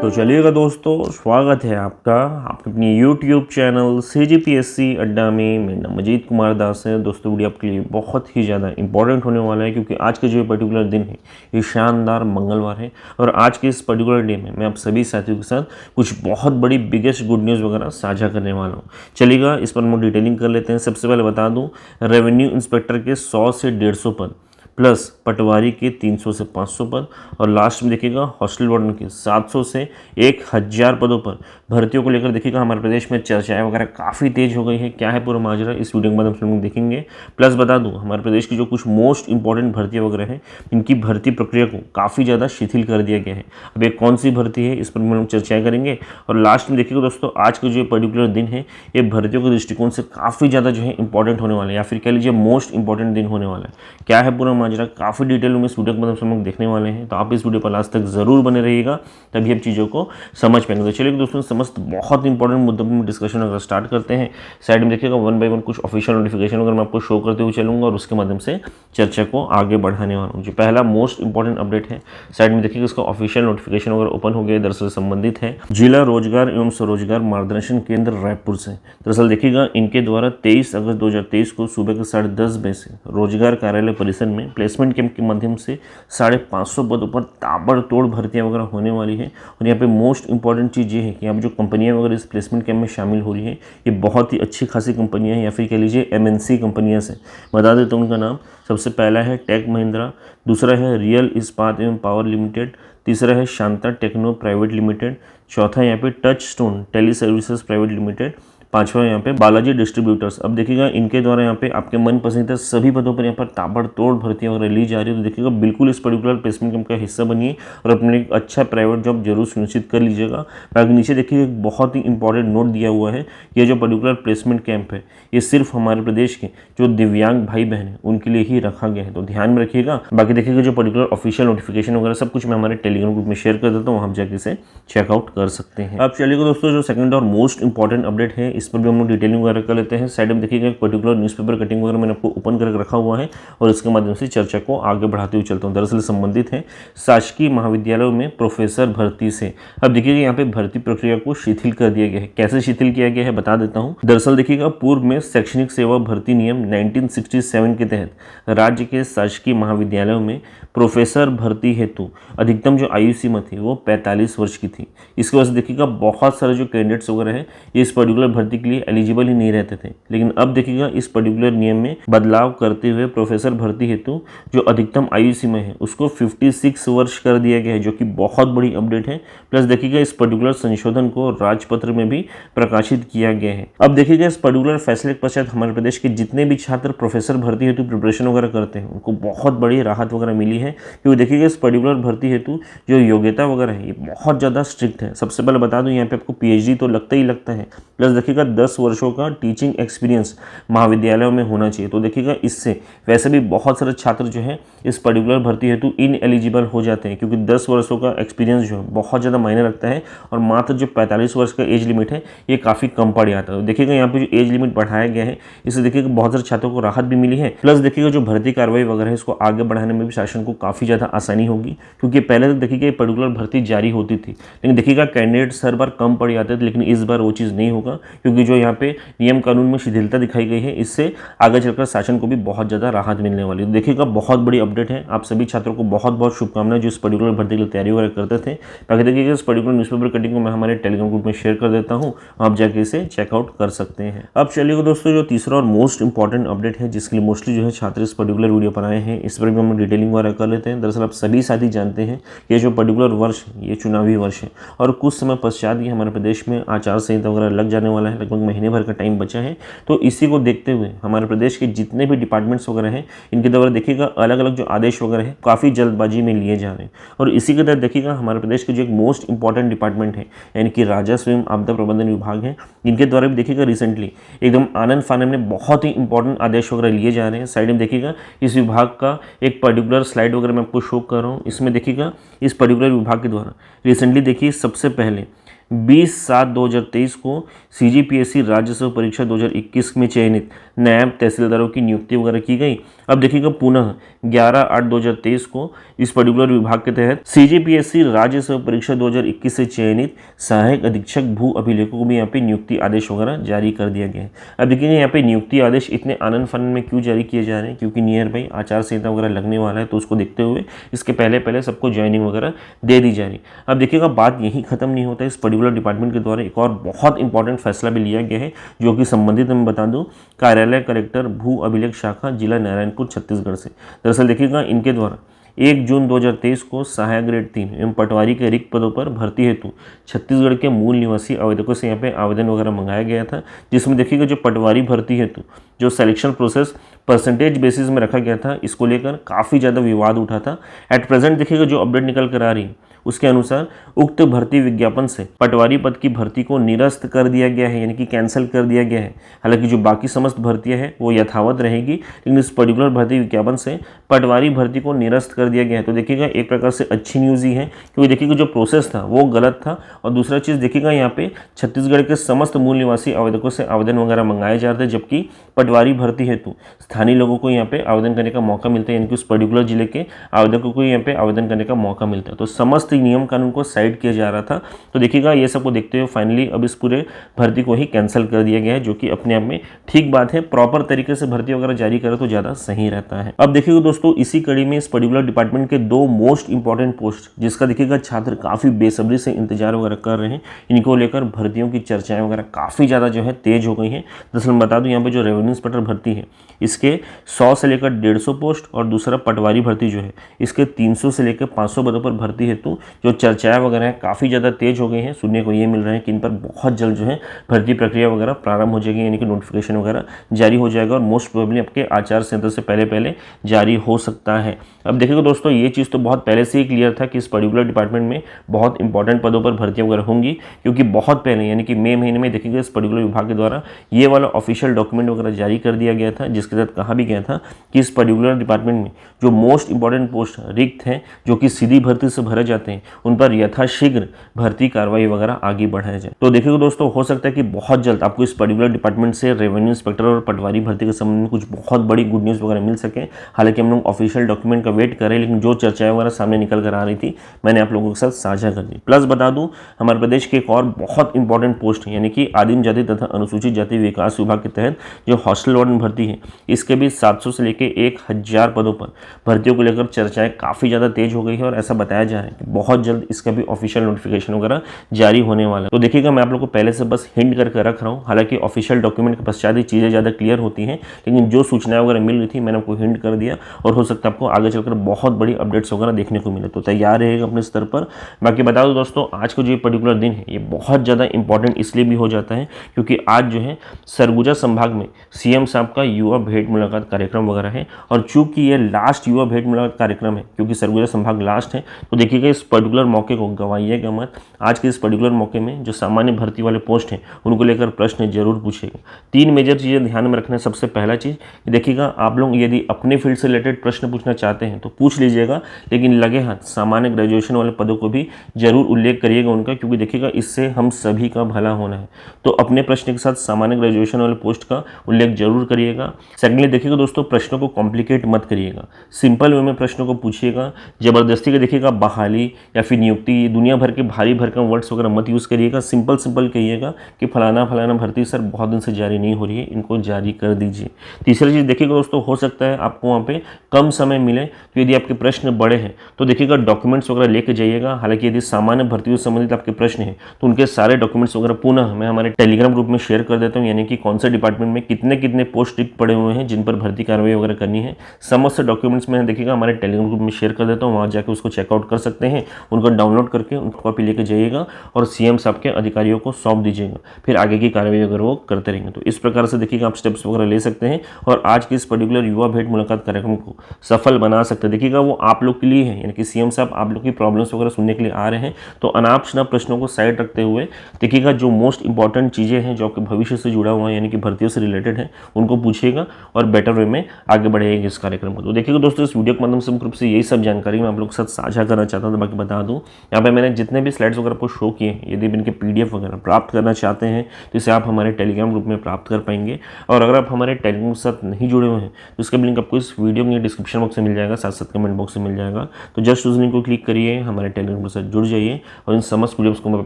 तो चलिएगा दोस्तों, स्वागत है आपका आपके अपनी YouTube चैनल CGPSC अड्डा में। मेरा नाम मजीद कुमार दास है। दोस्तों वीडियो आपके लिए बहुत ही ज़्यादा इंपॉर्टेंट होने वाला है, क्योंकि आज का जो पर्टिकुलर दिन है ये शानदार मंगलवार है। और आज के इस पर्टिकुलर डे में मैं आप सभी साथियों के साथ कुछ बहुत बड़ी बिगेस्ट गुड न्यूज़ वगैरह साझा करने वाला हूँ। चलिएगा इस पर हम डिटेलिंग कर लेते हैं। सबसे पहले बता दूँ, रेवेन्यू इंस्पेक्टर के 100 से 150 पद प्लस पटवारी के 300 से 500 पद, और लास्ट में देखिएगा हॉस्टल वार्डन के 700 से 1000 पदों पर भर्तियों को लेकर देखिएगा हमारे प्रदेश में चर्चाएं वगैरह काफ़ी तेज हो गई है। क्या है पूरा माजरा, इस वीडियो के माध्यम से हम देखेंगे। प्लस बता दूं, हमारे प्रदेश की जो कुछ मोस्ट इंपॉर्टेंट भर्तियाँ वगैरह हैं, इनकी भर्ती प्रक्रिया को काफ़ी ज़्यादा शिथिल कर दिया गया है। अब एक कौन सी भर्ती है, इस पर हम चर्चाएँ करेंगे। और लास्ट में देखिएगा दोस्तों, आज का जो पर्टिकुलर दिन है ये भर्तियों के दृष्टिकोण से काफ़ी ज़्यादा जो है इंपॉर्टेंट होने वाला है, या फिर कह लीजिए मोस्ट इंपॉर्टेंट दिन होने वाला है। क्या है पूरा माजरा, काफ़ी डिटेल में इस वीडियो के मदद से हम लोग देखने वाले हैं। तो आप इस वीडियो पर लास्ट तक जरूर बने रहिएगा, तभी आप चीज़ों को समझ पाएंगे। तो चलिए दोस्तों, समस्त बहुत इंपॉर्टेंट मुद्दों पर डिस्कशन अगर स्टार्ट करते हैं। साइड में देखिएगा 1 बाय 1 कुछ ऑफिशियल नोटिफिकेशन अगर मैं आपको शो करते हुए चलूंगा, और उसके माध्यम से चर्चा को आगे बढ़ाने वाला हूँ। जो पहला मोस्ट इंपॉर्टेंट अपडेट है, साइड में देखिएगा इसका ऑफिशियल नोटिफिकेशन अगर ओपन हो गया, दरअसल संबंधित है जिला रोजगार एवं स्वरोजगार मार्गदर्शन केंद्र रायपुर से। दरअसल देखिएगा इनके द्वारा 23 अगस्त 2023 को सुबह के 10:30 बजे से रोजगार कार्यालय परिसर में प्लेसमेंट कैंप के माध्यम से 550 पदों पर ताबड़तोड़ भर्तियां वगैरह होने वाली है। और यहाँ पे मोस्ट इंपॉर्टेंट चीज़ ये है कि यहाँ पे जो कंपनियां वगैरह इस प्लेसमेंट कैंप में शामिल हो रही हैं, ये बहुत ही अच्छी खासी कंपनियां हैं, या फिर कह लीजिए MNC कंपनियां से। बता देता हूँ उनका नाम। सबसे पहला है टेक महिंद्रा, दूसरा है रियल इस्पात एवं पावर लिमिटेड, तीसरा है शांता टेक्नो प्राइवेट लिमिटेड, चौथा यहाँ पे touch stone tele services private limited, पांचवा यहाँ पे बालाजी डिस्ट्रीब्यूटर्स। अब देखिएगा इनके द्वारा यहाँ पे आपके मन पसंदीदा सभी पदों पर यहाँ पर ताबड़तोड़ भर्तियां वगैरह ली जा रही है। तो देखिएगा बिल्कुल इस पर्टिकुलर प्लेसमेंट कैंप का हिस्सा बनिए और अपने एक अच्छा प्राइवेट जॉब जरूर सुनिश्चित कर लीजिएगा। बाकी नीचे देखिए एक बहुत ही इंपॉर्टेंट नोट दिया हुआ है। ये जो पर्टिकुलर प्लेसमेंट कैंप है ये सिर्फ हमारे प्रदेश के जो दिव्यांग भाई बहन है उनके लिए ही रखा गया है, तो ध्यान में रखिएगा। बाकी देखिएगा जो पर्टिकुलर ऑफिशियल नोटिफिकेशन वगैरह सब कुछ मैं हमारे टेलीग्राम ग्रुप में शेयर कर देता हूँ, आप जाके इसे चेकआउट कर सकते हैं। अब चलिएगा दोस्तों, जो सेकंड और मोस्ट इंपॉर्टेंट अपडेट है इस पर भी हम लोग डिटेलिंग वगैरह कर लेते हैं। साइड में देखिएगा एक पर्टिकुलर न्यूज़पेपर कटिंग वगैरह मैंने आपको ओपन करके रखा हुआ है, और इसके माध्यम से चर्चा को आगे बढ़ाते हुए चलता हूँ। दरअसल संबंधित है शासकीय महाविद्यालयों में प्रोफेसर भर्ती से। अब देखिएगा यहाँ पे भर्ती प्रक्रिया को शिथिल कर दिया गया है। कैसे शिथिल किया गया है बता देता हूँ। दरअसल देखिएगा पूर्व में शैक्षणिक सेवा भर्ती नियम 1967 के तहत राज्य के शासकीय महाविद्यालयों में प्रोफेसर भर्ती हेतु अधिकतम जो आयु सीमा थी वो 45 वर्ष की थी। इसकी वजह से देखिएगा बहुत सारे जो कैंडिडेट्स वगैरह हैं ये इस पर्टिकुलर भर्ती के लिए एलिजिबल ही नहीं रहते थे। लेकिन अब देखिएगा इस पर्टिकुलर नियम में बदलाव करते हुए प्रोफेसर भर्ती हेतु जो अधिकतम आयु सीमा है उसको 56 वर्ष कर दिया गया है, जो कि बहुत बड़ी अपडेट है। प्लस देखिएगा इस पर्टिकुलर संशोधन को राजपत्र में भी प्रकाशित किया गया है। अब देखिएगा इस पर्टिकुलर फैसले के पश्चात हमारे प्रदेश के जितने भी छात्र प्रोफेसर भर्ती हेतु प्रिपरेशन वगैरह करते हैं उनको बहुत बड़ी राहत वगैरह मिली है, क्योंकि देखिएगा इस पर्टिकुलर भर्ती हेतु जो योग्यता वगैरह है ये बहुत ज़्यादा स्ट्रिक्ट है। सबसे पहले बता दूं यहाँ पे आपको PhD तो लगता ही लगता है, प्लस देखिएगा 10 वर्षों का टीचिंग एक्सपीरियंस महाविद्यालयों में होना चाहिए। तो देखिएगा इससे वैसे भी बहुत सारे छात्र जो है इस पर्टिकुलर भर्ती हेतु इन एलिजिबल हो जाते हैं, क्योंकि 10 वर्षों का एक्सपीरियंस जो है बहुत ज़्यादा मायने रखता है, और मात्र जो 45 वर्ष का एज लिमिट है ये काफ़ी कम पड़ जाता है। तो देखिएगा यहाँ पे जो एज लिमिट बढ़ाया गया है इससे देखिएगा बहुत सारे छात्रों को राहत भी मिली है। प्लस देखिएगा जो भर्ती कार्रवाई वगैरह है इसको आगे बढ़ाने में भी शासन को काफ़ी ज़्यादा आसानी होगी, क्योंकि पहले तो देखिएगा ये पर्टिकुलर भर्ती जारी होती थी, लेकिन देखिएगा कैंडिडेट्स हर बार कम पड़ जाते थे। लेकिन इस बार वो चीज़ नहीं होगा, क्योंकि जो यहाँ पे नियम कानून में शिथिलता दिखाई गई है इससे आगे चलकर शासन को भी बहुत ज़्यादा राहत मिलने वाली है। देखिएगा बहुत बड़ी अपडेट है। आप सभी छात्रों को बहुत बहुत शुभकामनाएं जो इस पर्टिकुलर भर्ती की तैयारी वगैरह करते थे। बाकी देखिएगा इस पर्टिकुलर न्यूज़पेपर कटिंग को मैं हमारे टेलीग्राम ग्रुप में शेयर कर देता हूँ, आप जाके इसे चेकआउट कर सकते हैं। अब चलिएगा दोस्तों, जो तीसरा और मोस्ट इंपॉर्टेंट अपडेट है जिसके लिए मोस्टली जो है छात्र इस पर्टिकुलर वीडियो पर आए हैं, इस पर भी हम डिटेलिंग वगैरह कर लेते हैं। दरअसल आप सभी साथी जानते हैं ये जो पर्टिकुलर वर्ष है ये चुनावी वर्ष है, और कुछ समय पश्चात ही हमारे प्रदेश में आचार संहिता वगैरह लग जाने वाला है। लगभग महीने भर का टाइम बचा है। तो इसी को देखते हुए हमारे प्रदेश के जितने भी डिपार्टमेंट्स वगैरह हैं इनके द्वारा देखिएगा अलग अलग जो आदेश वगैरह है काफ़ी जल्दबाजी में लिए जा रहे हैं। और इसी के तहत देखिएगा हमारे प्रदेश के जो एक मोस्ट इंपॉर्टेंट डिपार्टमेंट है यानी कि राजस्व एवं आपदा प्रबंधन विभाग है, इनके द्वारा भी देखिएगा रिसेंटली एकदम आनंद फानन में बहुत ही इंपॉर्टेंट आदेश वगैरह लिए जा रहे हैं। साइड में देखिएगा इस विभाग का एक पर्टिकुलर स्लाइड वगैरह मैं आपको शो कर रहा हूँ। इसमें देखिएगा इस पर्टिकुलर विभाग के द्वारा रिसेंटली देखिए सबसे पहले 20/7/2023 को CGPSC राज्य सेवा परीक्षा 2021 में चयनित नायब तहसीलदारों की नियुक्ति वगैरह की गई। अब देखिएगा पुनः 11/8/2023 को इस पर्टिकुलर विभाग के तहत CGPSC राज्य सेवा परीक्षा 2021 से चयनित सहायक अधीक्षक भू अभिलेखों को भी यहाँ पे नियुक्ति आदेश वगैरह जारी कर दिया गया है। अब देखिए यहाँ पे नियुक्ति आदेश इतने आनंद फानंद में क्यों जारी किए जा रहे हैं, क्योंकि नियर बाई आचार संहिता वगैरह लगने वाला है, तो उसको देखते हुए इसके पहले सबको ज्वाइनिंग वगैरह दे दी जा रही। अब देखिएगा बात यही खत्म नहीं होता है, इस पर्टिकुलर डिपार्टमेंट के द्वारा एक और बहुत इंपॉर्टेंट फैसला भी लिया गया है, जो कि संबंधित मैं बता दूं कार्यालय कलेक्टर भू अभिलेख शाखा जिला नारायणपुर छत्तीसगढ़ से। दरअसल देखिएगा इनके द्वारा 1 जून 2023 को सहायक ग्रेड 3 एवं पटवारी के रिक्त पदों पर भर्ती हेतु छत्तीसगढ़ के मूल निवासी आवेदकों से यहाँ पे आवेदन वगैरह मंगाया गया था, जिसमें देखिएगा जो पटवारी भर्ती हेतु जो सिलेक्शन प्रोसेस परसेंटेज बेसिस में रखा गया था, इसको लेकर काफ़ी ज़्यादा विवाद उठा था। एट प्रेजेंट देखिएगा जो अपडेट निकल कर आ रही है उसके अनुसार उक्त भर्ती विज्ञापन से पटवारी पद की भर्ती को निरस्त कर दिया गया है, यानी कि कैंसिल कर दिया गया है। हालांकि जो बाकी समस्त भर्तियां हैं वो यथावत रहेगी, लेकिन इस पर्टिकुलर भर्ती विज्ञापन से पटवारी भर्ती को निरस्त कर दिया गया है। तो देखिएगा एक प्रकार से अच्छी न्यूज़ ही है, क्योंकि देखिएगा जो प्रोसेस था वो गलत था। और दूसरा चीज़ देखिएगा यहाँ पे छत्तीसगढ़ के समस्त मूल निवासी आवेदकों से आवेदन वगैरह मंगाए जा रहे थे, जबकि पटवारी भर्ती हेतु स्थानीय लोगों को यहाँ पे आवेदन करने का मौका मिलता है, यानी कि उस पर्टिकुलर जिले के आवेदकों को यहाँ पे आवेदन करने का मौका मिलता है। तो समस्त नियम कानून को साइड किया जा रहा था। तो देखिएगा ये सबको देखते हुए फाइनली अब इस पूरे भर्ती को ही कैंसिल कर दिया गया है, जो कि अपने आप में ठीक बात है। प्रॉपर तरीके से भर्ती वगैरह जारी करे तो ज़्यादा सही रहता है। अब देखिएगा दोस्तों इसी कड़ी में इस पर्टिकुलर डिपार्टमेंट के 2 मोस्ट इंपॉर्टेंट पोस्ट, जिसका देखिएगा छात्र काफ़ी बेसब्री से इंतजार वगैरह कर रहे हैं, इनको लेकर भर्तियों की चर्चाएं वगैरह काफ़ी ज़्यादा जो है तेज हो गई हैं। दरअसल बता दूं यहाँ पे जो रेवेन्यू इंस्पेक्टर भर्ती है इसके 100 से लेकर 150 पोस्ट, और दूसरा पटवारी भर्ती जो है इसके 300 से लेकर 500 पदों पर भर्ती हेतु जो चर्चाएं वगैरह हैं काफ़ी ज़्यादा तेज हो गई हैं। सुनने को ये मिल रहा है कि इन पर बहुत जल्द जो है भर्ती प्रक्रिया वगैरह प्रारंभ हो जाएगी, यानी कि नोटिफिकेशन वगैरह जारी हो जाएगा, और मोस्ट प्रोबेबली आपके आचार संहिता से पहले जारी हो सकता है। अब देखिएगा दोस्तों ये चीज़ तो बहुत पहले से ही क्लियर था कि इस पर्टिकुलर डिपार्टमेंट में बहुत इंपॉर्टेंट पदों पर भर्तियां वगैरह होंगी, क्योंकि बहुत पहले यानी कि मई महीने में देखिएगा इस पर्टिकुलर विभाग के द्वारा ये वाला ऑफिशियल डॉक्यूमेंट वगैरह जारी कर दिया गया था, जिसके तहत कहा भी गया था कि इस पर्टिकुलर डिपार्टमेंट में जो मोस्ट इंपॉर्टेंट पोस्ट रिक्त हैं, जो कि सीधी भर्ती से भरे जाते हैं, उन पर यथाशीघ्र भर्ती कार्रवाई वगैरह आगे बढ़ाया जाए। तो देखिएगा दोस्तों हो सकता है कि बहुत जल्द आपको इस पर्टिकुलर डिपार्टमेंट से रेवेन्यू इंस्पेक्टर और पटवारी भर्ती के संबंध में कुछ बहुत बड़ी गुड न्यूज़ वगैरह मिल सके। हालांकि हम लोग ऑफिशियल डॉक्यूमेंट का वेट कर रहे हैं, लेकिन जो चर्चाएं वगैरह सामने निकल कर आ रही थी मैंने आप लोगों के साथ साझा कर दी। प्लस बता दूं हमारे प्रदेश के एक और बहुत इंपॉर्टेंट पोस्ट यानी कि आदिम जाति तथा अनुसूचित जाति विकास विभाग के तहत जो हॉस्टल वार्डन भर्ती है, इसके भी 700 से लेकर 1000 पदों पर भर्तियों को लेकर चर्चाएं काफ़ी ज़्यादा तेज हो गई है, और ऐसा बताया जा रहा है कि बहुत जल्द इसका भी ऑफिशियल नोटिफिकेशन वगैरह जारी होने वाला है। तो देखिएगा मैं आप लोग को पहले से बस हिंट करके रख रहा हूँ। हालांकि ऑफिशियल डॉक्यूमेंट के पश्चात ही चीज़ें ज़्यादा क्लियर होती हैं, लेकिन जो सूचनाएं वगैरह मिल रही थी मैंने आपको हिंट कर दिया, और हो सकता है आपको आगे चलकर बहुत बड़ी अपडेट्स वगैरह देखने को मिले। तो तैयार रहेगा अपने स्तर पर। बाकी बता दो दोस्तों आज का जो ये पर्टिकुलर दिन है ये बहुत ज़्यादा इंपॉर्टेंट इसलिए भी हो जाता है क्योंकि आज जो है सरगुजा संभाग में सीएम साहब का युवा भेंट मुलाकात कार्यक्रम वगैरह है, और चूंकि ये लास्ट युवा भेंट मुलाकात कार्यक्रम है, क्योंकि सरगुजा संभाग लास्ट है, तो देखिएगा इस पर्टिकुलर मौके को गंवाइएगा मत। आज के इस पर्टिकुलर मौके में जो सामान्य भर्ती वाले पोस्ट हैं उनको लेकर प्रश्न जरूर पूछेगा। 3 मेजर चीज़ें ध्यान में रखना है। सबसे पहला चीज़ देखिएगा, आप लोग यदि अपने फील्ड से रिलेटेड प्रश्न पूछना चाहते हैं तो पूछ लीजिएगा, लेकिन लगे हाथ सामान्य ग्रेजुएशन वाले पदों को भी जरूर उल्लेख करिएगा उनका, क्योंकि देखिएगा इससे हम सभी का भला होना है। तो अपने प्रश्न के साथ सामान्य ग्रेजुएशन वाले पोस्ट का उल्लेख जरूर करिएगा। सेकेंडली देखिएगा दोस्तों, प्रश्नों को कॉम्प्लिकेट मत करिएगा, सिंपल वे में प्रश्नों को पूछिएगा। जबरदस्ती का देखिएगा बहाली या फिर नियुक्ति, दुनिया भर के भारी भरकम वर्ड्स वगैरह मत यूज़ करिएगा। सिंपल कहिएगा कि फलाना भर्ती सर बहुत दिन से जारी नहीं हो रही है, इनको जारी कर दीजिए। तीसरी चीज़ देखिएगा दोस्तों, हो सकता है आपको वहाँ पे कम समय मिले, तो यदि आपके प्रश्न बड़े हैं तो देखिएगा डॉक्यूमेंट्स वगैरह लेके जाइएगा। हालांकि यदि सामान्य भर्ती से संबंधित आपके प्रश्न हैं तो उनके सारे डॉक्यूमेंट्स वगैरह पुनः मैं हमारे टेलीग्राम ग्रुप में शेयर कर देता हूँ, यानी कि कौन से डिपार्टमेंट में कितने पोस्ट रिक्त पड़े हुए हैं जिन पर भर्ती कार्रवाई वगैरह करनी है। समस्त डॉक्यूमेंट्स में देखिएगा हमारे टेलीग्राम ग्रुप में शेयर कर देता हूँ, वहाँ जाकर उसको चेकआउट कर सकते हैं, उनको डाउनलोड करके उनको कॉपी लेके जाइएगा और सीएम साहब के अधिकारियों को सौंप दीजिएगा, फिर आगे की कार्रवाई अगर वो करते रहेंगे। तो इस प्रकार से देखिएगा आप स्टेप्स वगैरह ले सकते हैं और आज के इस पर्टिकुलर युवा भेंट मुलाकात कार्यक्रम को सफल बना सकते हैं। देखिएगा वो आप लोग के लिए है, यानी कि सीएम साहब आप लोग की प्रॉब्लम्स वगैरह सुनने के लिए आ रहे हैं। तो अनाप शनाप प्रश्नों को साइड रखते हुए देखिएगा जो मोस्ट इंपॉर्टेंट चीज़ें हैं जो आपके भविष्य से जुड़ा हुआ है, यानी कि भर्तियों से रिलेटेड है, उनको पूछिएगा और बेटर वे में आगे बढ़ेगा इस कार्यक्रम को। तो देखिएगा दोस्तों, इस वीडियो के माध्यम से मुख्य रूप से यही सब जानकारी मैं आप लोग के साथ साझा करना चाहता था। बाकी आपको बता दूँ, यहाँ पे मैंने जितने भी स्लाइड्स वगैरह आपको शो किए, यदि आप इनके PDF वगैरह प्राप्त करना चाहते हैं तो इसे आप हमारे टेलीग्राम ग्रुप में प्राप्त कर पाएंगे। और अगर आप हमारे टेलीग्राम के साथ नहीं जुड़े हुए हैं तो इसका भी लिंक आपको इस वीडियो के डिस्क्रिप्शन बॉक्स में मिल जाएगा, साथ साथ कमेंट बॉक्स में मिल जाएगा। तो जस्ट उस लिंक को क्लिक करिए, हमारे टेलीग्राम के साथ जुड़ जाइए और इन समस्त वीडियोज़ को आप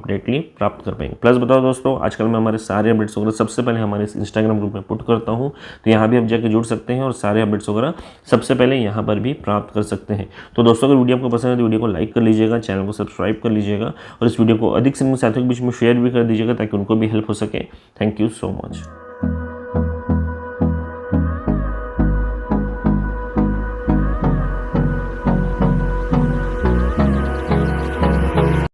अपडेटली प्राप्त कर पाएंगे। प्लस बताओ दोस्तों, आजकल मैं हमारे सारे अपडेट्स वगैरह सबसे पहले हमारे इस इंस्टाग्राम ग्रुप में पुट करता हूँ, तो यहाँ भी आप जाकर जुड़ सकते हैं और सारे अपडेट्स वगैरह सबसे पहले यहाँ पर भी प्राप्त कर सकते हैं। तो दोस्तों, अगर वीडियो आपको पसंद है तो वीडियो को लाइक कर लीजिएगा, चैनल को सब्सक्राइब कर लीजिएगा और इस वीडियो को अधिक से अधिक साथियों के बीच में शेयर भी कर दीजिएगा ताकि उनको भी हेल्प हो सके। Thank you so much.